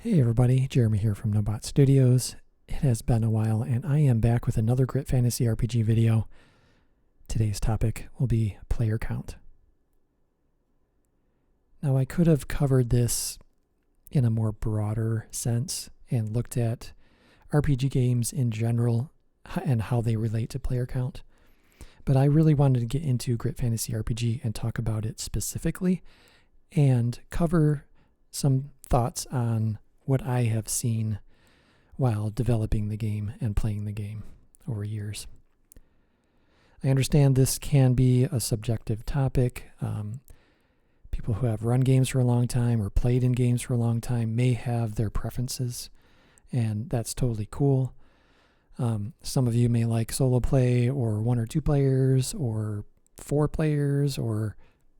Hey everybody, Jeremy here from Nobot Studios. It has been a while and I am back with another Grit Fantasy RPG video. Today's topic will be player count. Now I could have covered this in a more broader sense and looked at RPG games in general and how they relate to player count. But I really wanted to get into Grit Fantasy RPG and talk about it specifically and cover some thoughts on what I have seen while developing the game and playing the game over years. I understand this can be a subjective topic. People who have run games for a long time or played in games for a long time may have their preferences, and that's totally cool. Some of you may like solo play or 1 or 2 players or 4 players or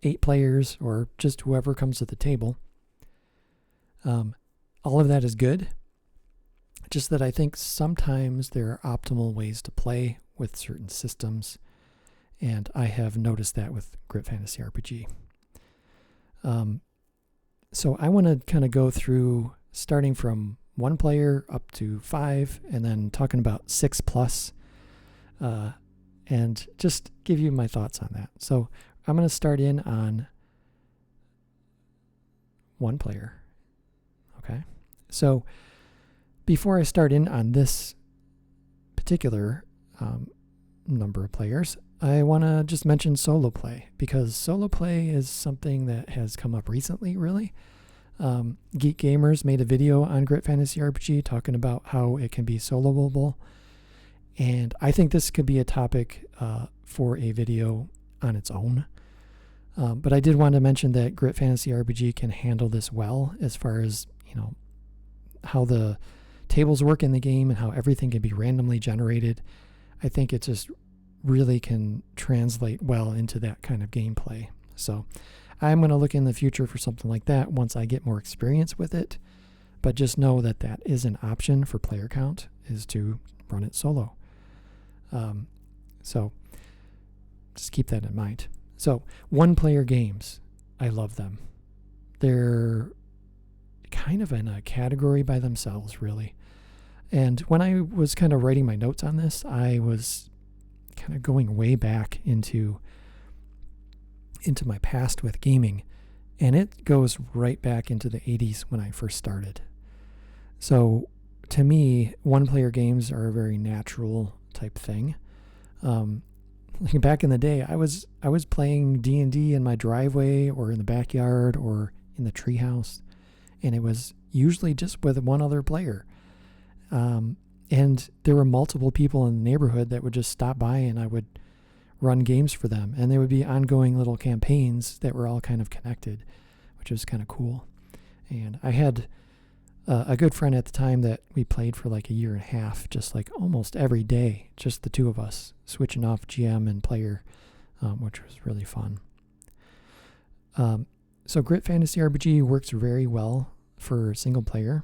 8 players or just whoever comes to the table. All of that is good, just that I think sometimes there are optimal ways to play with certain systems, and I have noticed that with Grit Fantasy RPG. So I want to kind of go through starting from 1 player up to 5, and then talking about 6 plus, and just give you my thoughts on that. So I'm going to start in on 1 player. Okay, so before I start in on this particular number of players, I want to just mention solo play, because solo play is something that has come up recently, really. Geek Gamers made a video on Grit Fantasy RPG talking about how it can be soloable, and I think this could be a topic for a video on its own. But I did want to mention that Grit Fantasy RPG can handle this well as far as how the tables work in the game and how everything can be randomly generated. I think it just really can translate well into that kind of gameplay. So I'm going to look in the future for something like that once I get more experience with it. But just know that that is an option for player count, is to run it solo. So just keep that in mind. So 1 player games, I love them. They're kind of in a category by themselves, really. And when I was kind of writing my notes on this, I was kind of going way back into my past with gaming, and it goes right back into the 80s when I first started. So to me, 1 player games are a very natural type thing. Back in the day, I was playing D&D in my driveway or in the backyard or in the treehouse, and it was usually just with 1 other player. And there were multiple people in the neighborhood that would just stop by, and I would run games for them, and there would be ongoing little campaigns that were all kind of connected, which was kind of cool. And I had a good friend at the time that we played for like a year and a half, just like almost every day, just the 2 of us, switching off GM and player, which was really fun. So Grit Fantasy RPG works very well for single player.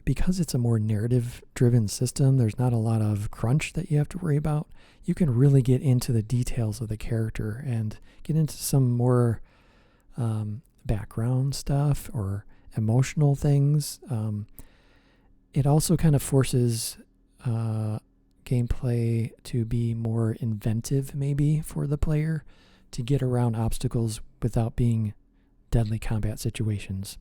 Because it's a more narrative-driven system, there's not a lot of crunch that you have to worry about. You can really get into the details of the character and get into some more background stuff or emotional things. It also kind of forces gameplay to be more inventive, maybe, for the player to get around obstacles without being deadly combat situations.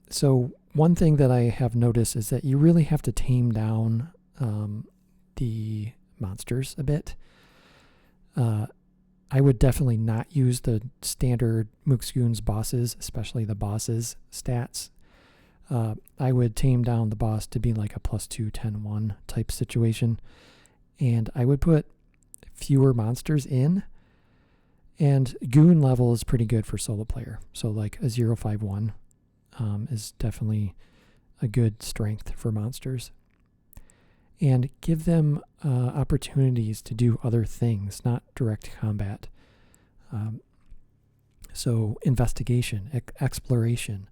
So one thing that I have noticed is that you really have to tame down the monsters a bit. I would definitely not use the standard Mookskoon's bosses, especially the bosses' stats. I would tame down the boss to be like a +2, 10-1 type situation. And I would put fewer monsters in. And goon level is pretty good for solo player. So like a 051 is definitely a good strength for monsters. And give them opportunities to do other things, not direct combat. So investigation, exploration,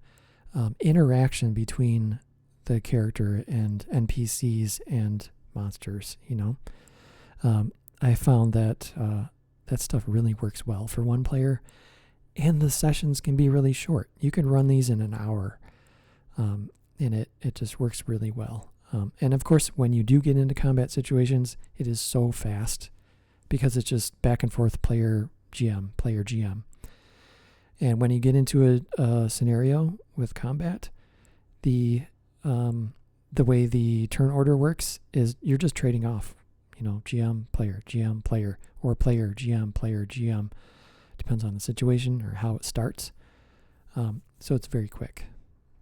interaction between the character and NPCs and monsters, I found that that stuff really works well for 1 player. And the sessions can be really short. You can run these in an hour, and it just works really well. And of course, when you do get into combat situations, it is so fast because it's just back and forth player GM. And when you get into a scenario with combat, the way the turn order works is you're just trading off, GM, player, or player, GM. Depends on the situation or how it starts. So it's very quick.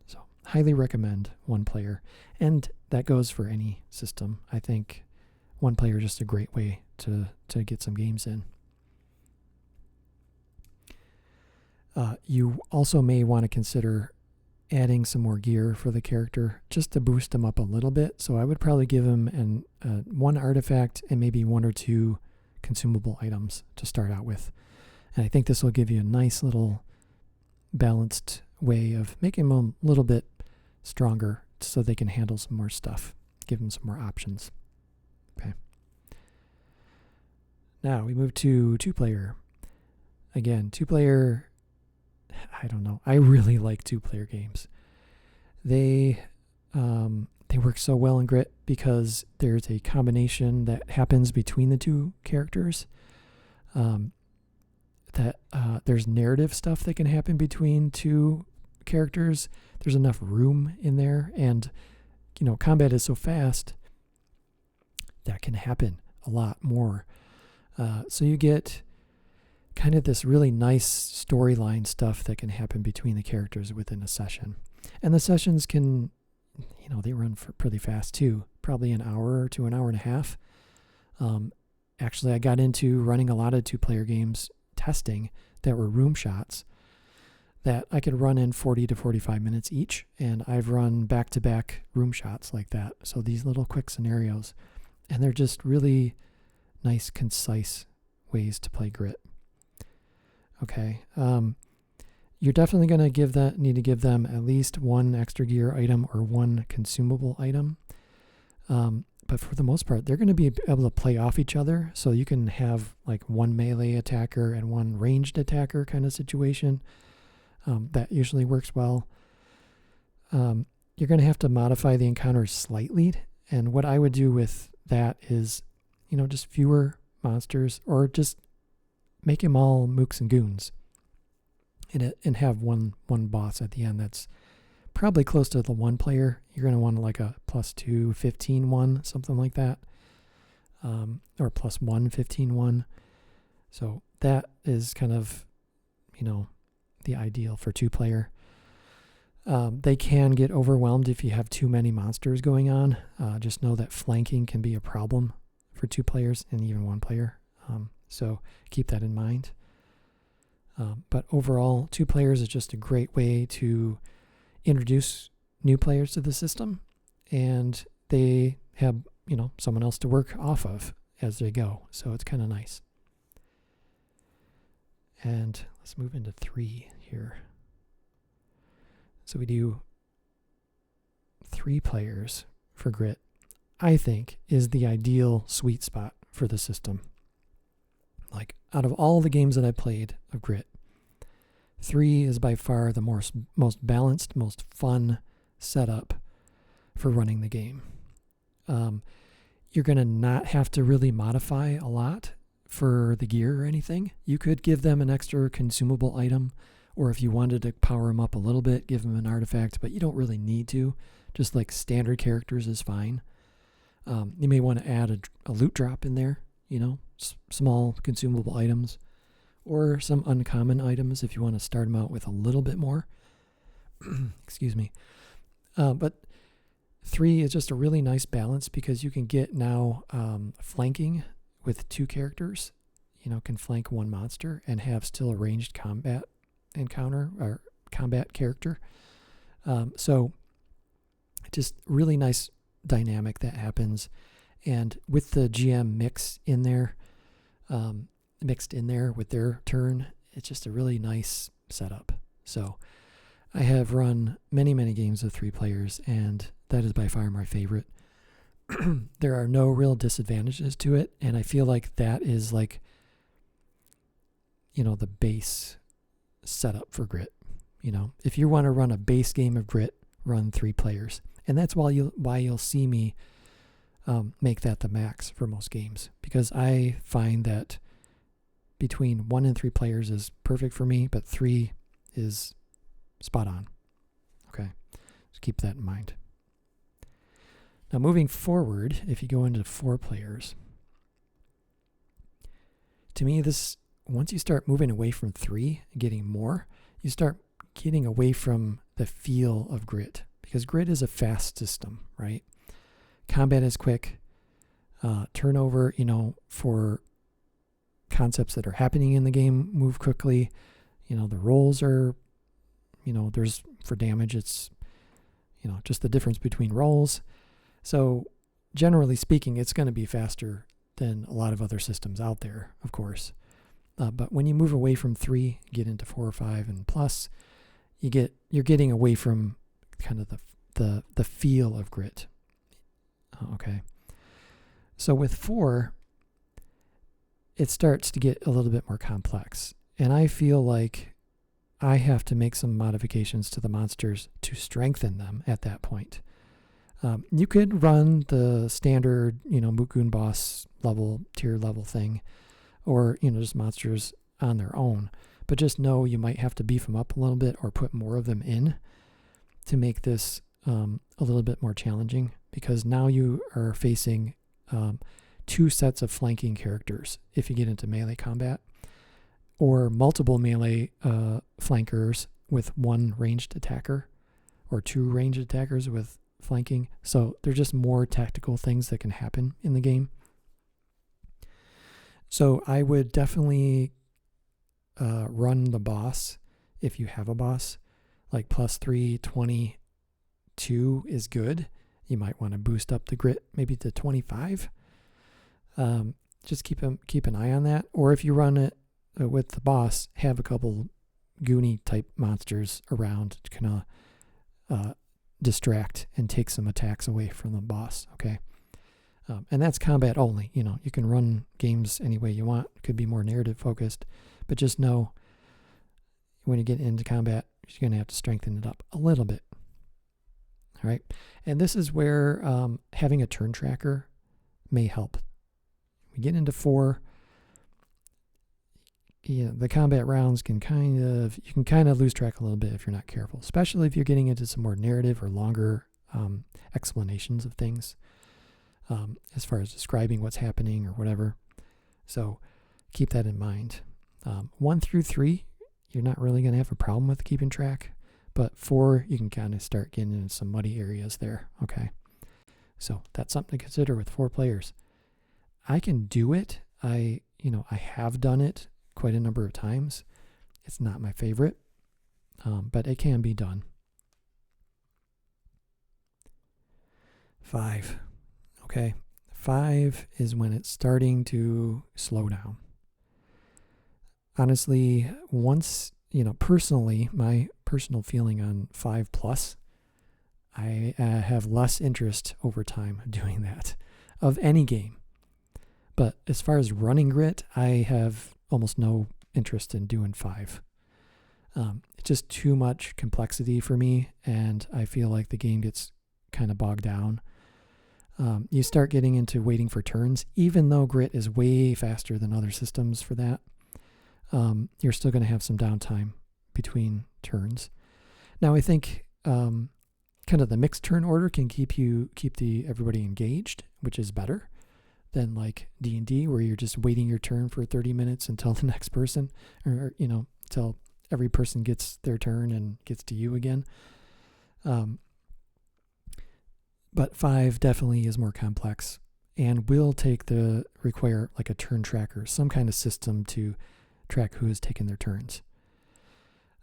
So highly recommend one player. And that goes for any system. I think one player is just a great way to get some games in. You also may want to consider adding some more gear for the character just to boost him up a little bit. So I would probably give him one artifact and maybe one or two consumable items to start out with. And I think this will give you a nice little balanced way of making them a little bit stronger so they can handle some more stuff. Give them some more options. Okay. Now we move to 2-player. Again, 2-player, I don't know. I really like 2-player games. They work so well in Grit because there's a combination that happens between the two characters. There's narrative stuff that can happen between two characters. There's enough room in there, and combat is so fast that can happen a lot more. So you get kind of this really nice storyline stuff that can happen between the characters within a session. And the sessions can, they run for pretty fast too, probably an hour to an hour and a half. Actually, I got into running a lot of 2-player games testing that were room shots that I could run in 40 to 45 minutes each. And I've run back-to-back room shots like that. So these little quick scenarios, and they're just really nice, concise ways to play Grit. Okay. You're definitely going to need to give them at least one extra gear item or one consumable item. But for the most part, they're going to be able to play off each other. So you can have like one melee attacker and one ranged attacker kind of situation. That usually works well. You're going to have to modify the encounters slightly. And what I would do with that is, just fewer monsters, or just make them all mooks and goons. And have one boss at the end that's probably close to the 1-player. You're going to want like a +2, 15 one, something like that. Or +1, 15 one. So that is kind of, the ideal for 2-player. They can get overwhelmed if you have too many monsters going on. Just know that flanking can be a problem for 2 players and even 1 player. So keep that in mind. But overall, 2 players is just a great way to introduce new players to the system, and they have, someone else to work off of as they go. So it's kind of nice. And let's move into 3 here. So we do 3 players for Grit, I think, is the ideal sweet spot for the system. Like, out of all the games that I played of Grit, 3 is by far the most balanced, most fun setup for running the game. You're going to not have to really modify a lot for the gear or anything. You could give them an extra consumable item, or if you wanted to power them up a little bit, give them an artifact, but you don't really need to. Just like standard characters is fine. You may want to add a loot drop in there, small consumable items, or some uncommon items if you want to start them out with a little bit more. Excuse me. But 3 is just a really nice balance because you can get now flanking with 2 characters. Can flank 1 monster and have still a ranged combat encounter or combat character. So just really nice dynamic that happens. And with the GM mixed in there with their turn, it's just a really nice setup. So I have run many, many games with 3 players, and that is by far my favorite. There are no real disadvantages to it, and I feel like that is like, the base setup for Grit. If you want to run a base game of Grit, run 3 players. And that's why you'll see me make that the max for most games, because I find that between 1 and 3 players is perfect for me, but 3 is spot on. Okay, just keep that in mind. Now moving forward, if you go into 4 players, to me once you start moving away from 3 and getting more, you start getting away from the feel of Grit, because Grit is a fast system, right? Combat is quick. Turnover, for concepts that are happening in the game move quickly. The rolls are, there's for damage, it's, just the difference between rolls. So generally speaking, it's going to be faster than a lot of other systems out there, of course. But when you move away from 3, get into 4 or 5 and plus, you're getting away from kind of the feel of Grit. Okay. So with 4, it starts to get a little bit more complex. And I feel like I have to make some modifications to the monsters to strengthen them at that point. You could run the standard, Mukun boss level, tier level thing, or, just monsters on their own. But just know you might have to beef them up a little bit or put more of them in to make this a little bit more challenging, because now you are facing 2 sets of flanking characters if you get into melee combat, or multiple melee flankers with 1 ranged attacker, or 2 ranged attackers with flanking. So there's just more tactical things that can happen in the game. So I would definitely run the boss, if you have a boss, like +3, 22 is good. You might want to boost up the Grit maybe to 25. Just keep an eye on that. Or if you run it with the boss, have a couple Goonie type monsters around to kind of distract and take some attacks away from the boss. Okay. And that's combat only. You can run games any way you want. It could be more narrative focused, but just know when you get into combat, you're going to have to strengthen it up a little bit. All right. And this is where having a turn tracker may help. We get into 4. The combat rounds you can kind of lose track a little bit if you're not careful, especially if you're getting into some more narrative or longer explanations of things, as far as describing what's happening or whatever. So keep that in mind. 1 through 3, you're not really going to have a problem with keeping track, but 4, you can kind of start getting into some muddy areas there. Okay. So that's something to consider with 4 players. I can do it. I have done it quite a number of times. It's not my favorite, but it can be done. 5. Okay. 5 is when it's starting to slow down. Honestly, once, personally, my personal feeling on 5+, I have less interest over time doing that of any game. But as far as running Grit, I have almost no interest in doing 5. It's just too much complexity for me, and I feel like the game gets kind of bogged down. You start getting into waiting for turns, even though Grit is way faster than other systems for that. You're still going to have some downtime between turns. Now, I think kind of the mixed turn order can keep everybody engaged, which is better than like D&D, where you're just waiting your turn for 30 minutes until the next person, or until every person gets their turn and gets to you again. But 5 definitely is more complex and will require like a turn tracker, some kind of system to track who has taken their turns.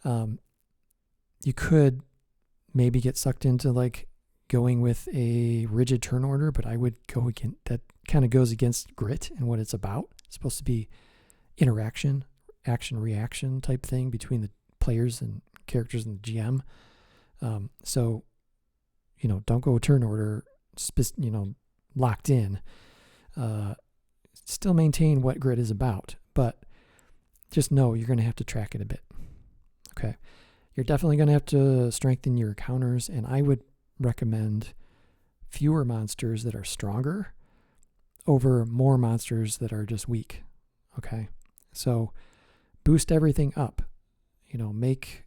You could maybe get sucked into like going with a rigid turn order, but I would go against that. Kind of goes against Grit and what it's about. It's supposed to be interaction, action reaction type thing between the players and characters and the GM. So don't go turn order, locked in. Still maintain what Grit is about, but just know you're going to have to track it a bit. Okay. You're definitely going to have to strengthen your counters, and I would recommend fewer monsters that are stronger over more monsters that are just weak. Okay. So boost everything up. Make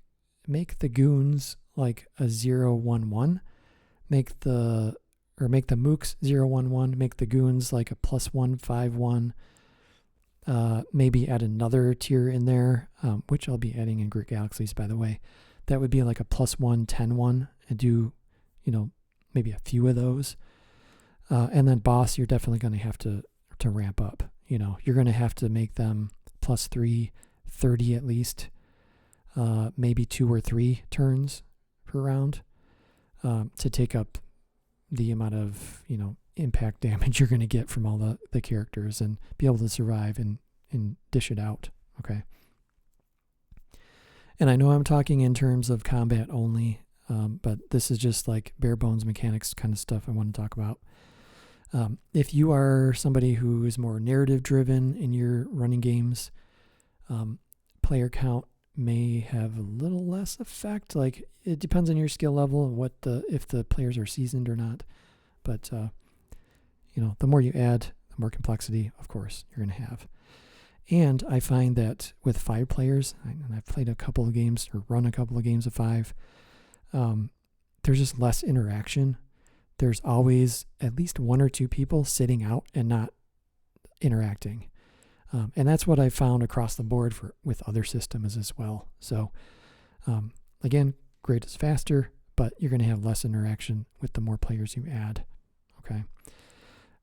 the goons like a 0/1/1. Make the mooks 0/1/1. Make the goons like a +1/5/1. Maybe add another tier in there, which I'll be adding in Grit Galaxies, by the way. That would be like a +1/10/1, and do, maybe a few of those. And then boss, you're definitely going to have to ramp up. You're going to have to make them +3/30 at least, maybe 2 or 3 turns per round, to take up the amount of, impact damage you're going to get from all the characters and be able to survive and dish it out. Okay. And I know I'm talking in terms of combat only, but this is just like bare bones mechanics kind of stuff I want to talk about. If you are somebody who is more narrative driven in your running games, player count may have a little less effect. Like, it depends on your skill level and if the players are seasoned or not. But the more you add, the more complexity, of course, you're going to have. And I find that with 5 players, and I've played a couple of games or run a couple of games of 5, there's just less interaction. There's always at least 1 or 2 people sitting out and not interacting. And that's what I found across the board with other systems as well. So again, Grit is faster, but you're going to have less interaction with the more players you add. Okay.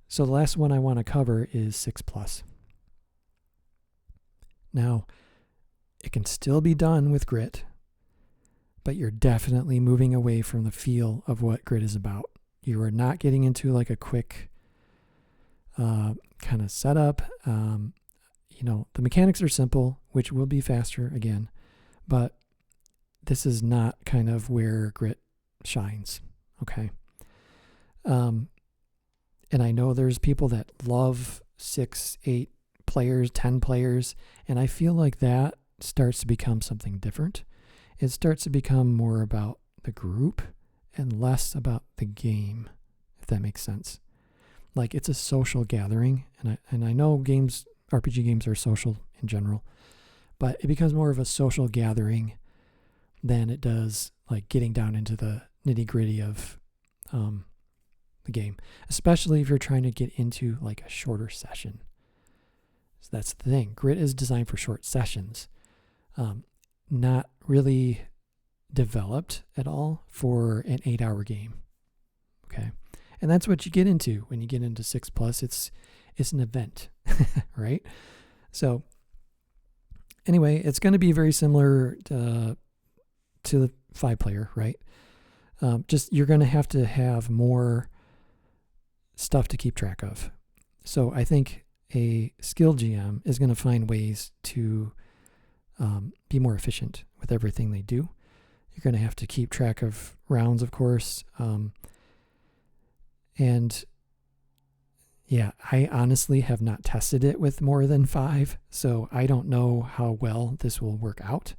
So the last one I want to cover is 6+. Now, it can still be done with Grit, but you're definitely moving away from the feel of what Grit is about. You are not getting into like a quick kind of setup. The mechanics are simple, which will be faster again, but this is not kind of where Grit shines. Okay. And I know there's people that love 6, 8 players, 10 players, and I feel like that starts to become something different. It starts to become more about the group and less about the game, if that makes sense. Like, it's a social gathering, and I know RPG games are social in general, but it becomes more of a social gathering than it does like getting down into the nitty-gritty of the game, especially if you're trying to get into like a shorter session. So that's the thing. Grit is designed for short sessions, not really developed at all for an 8-hour game. Okay. And that's what you get into when you get into 6+. It's an event, right? So anyway, it's going to be very similar to the 5-player, right? Just you're going to have more stuff to keep track of. So I think a skill GM is going to find ways to be more efficient with everything they do. You're going to have to keep track of rounds, of course. And yeah, I honestly have not tested it with more than 5, so I don't know how well this will work out,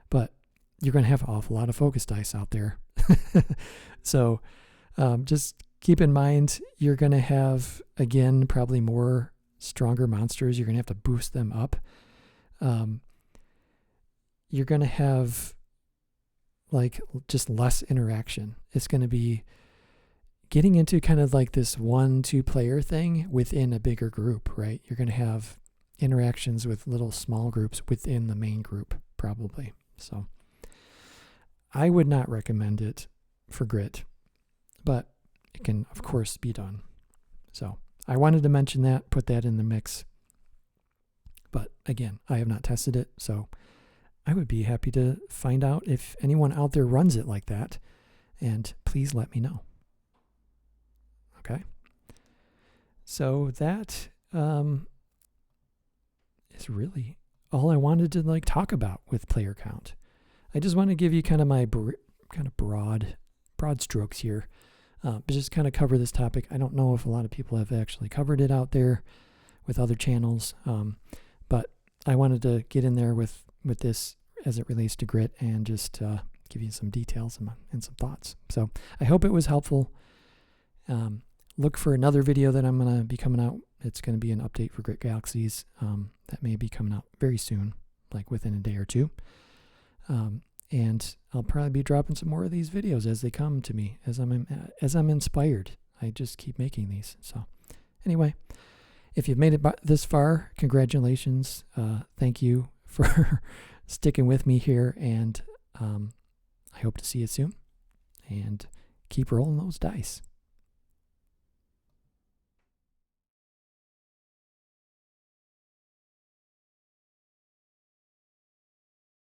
but you're going to have an awful lot of focus dice out there. So just keep in mind, you're going to have, again, probably more stronger monsters. You're going to have to boost them up. You're going to have like just less interaction. It's going to be getting into kind of like this 1-2 player thing within a bigger group, right? You're going to have interactions with little small groups within the main group, probably. So I would not recommend it for Grit, but it can, of course, be done. So I wanted to mention that, put that in the mix. But again, I have not tested it, so I would be happy to find out if anyone out there runs it like that, and please let me know. Okay. So that is really all I wanted to like talk about with player count. I just want to give you kind of my kind of broad strokes here, but just kind of cover this topic. I don't know if a lot of people have actually covered it out there with other channels, but I wanted to get in there with this as it relates to grit, and just give you some details and some thoughts. So I hope it was helpful. Look for another video that I'm going to be coming out. It's going to be an update for Grit Galaxies that may be coming out very soon, like within a day or two. And I'll probably be dropping some more of these videos as they come to me, as I'm inspired. I just keep making these. So anyway, if you've made it this far, congratulations. Thank you for sticking with me here, and I hope to see you soon. And keep rolling those dice.